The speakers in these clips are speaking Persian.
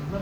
این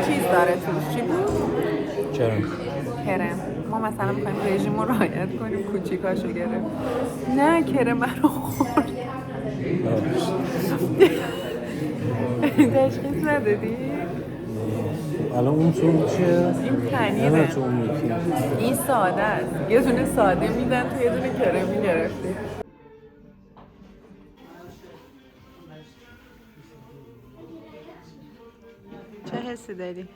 چیز داره توش چی بود؟ کرم. ما مثلا میخوایم رژیم رو رعایت کنیم کوچیکاشو گرفت. نه کرم رو خورد. تشخیص ندادی؟ الان اون تو چیه؟ این پنیره. این ساده است. یه دونه ساده میدن تو یه دونه کرمی گرفتی. چه حسی داری؟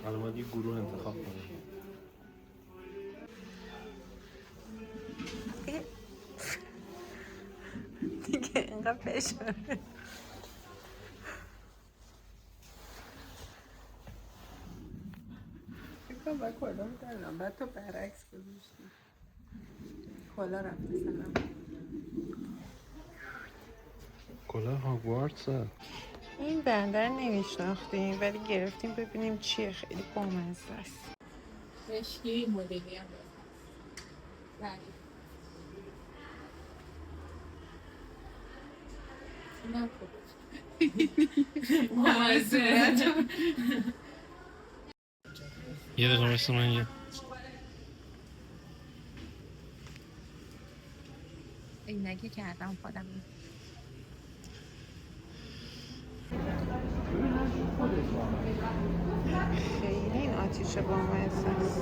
الان باید یه گروه انتخاب کنیم. دیگه اینقدر فشاره. بکنم باید کلا میدارم بعد تو برعکس گذاشتی کلا رفته سنم. کلا هاگوارتسه. این بندر نمیشناختیم ولی گرفتیم ببینیم چیه. خیلی بامزه است. رشکی مدلی هم دارم. اینم خوبه. بامزه. یه دقیقه مثل من یه اینکی کردم خودم. خیلی این آتیش بامزه است.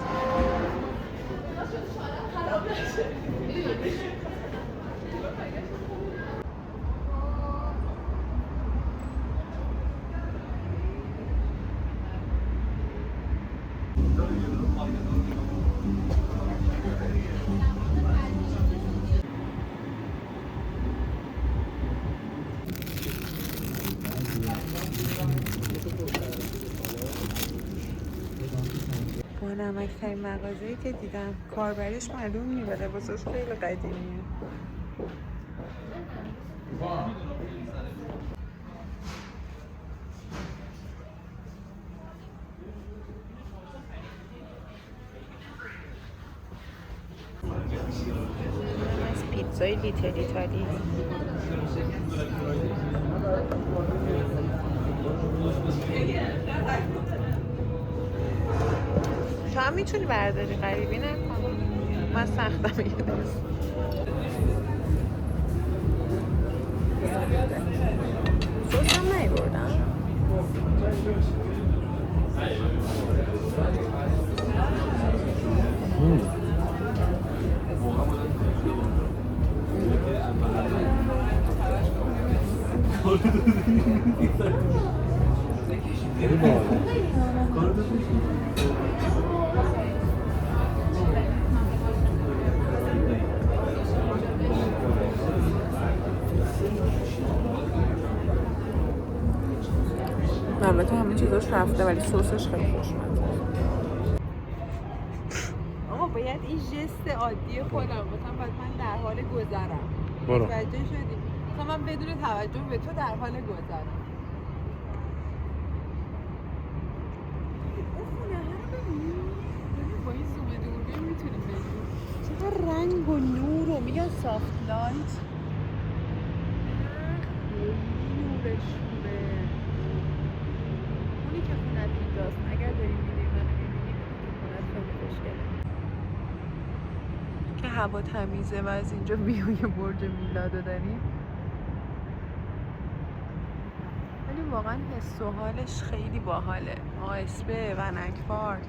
نمک‌ترین مغازه‌ای که دیدم. کاربریش معلوم نیست ولی لباسش خیلی قدیمیه. از پیتزای لیتل ایتالی. تو هم میتونی برداری غریبی نکن. من سختم یه دست. سوس هم نیبردم. البته همه چیزاش رفته ولی سسش خیلی خوشمزه. آقا باید این ژست عادی خودم مثلا باید من در حال گذرم. برو. متوجه شدی؟ مثلا من بدون توجه به تو در حال گذرم. با این زوم دوربین میتونیم ببینیم چقدر رنگ و نور و میگن سافت لایت. نورش خوبه. اونی که خونت اینجاست اگر داری میدی منو میبینی که خونت خیلی خوشگله که هوا تمیزه و از اینجا بیای برج میلادو داری. ولی واقعا حس و حالش خیلی باحاله. آسبه ونک پارک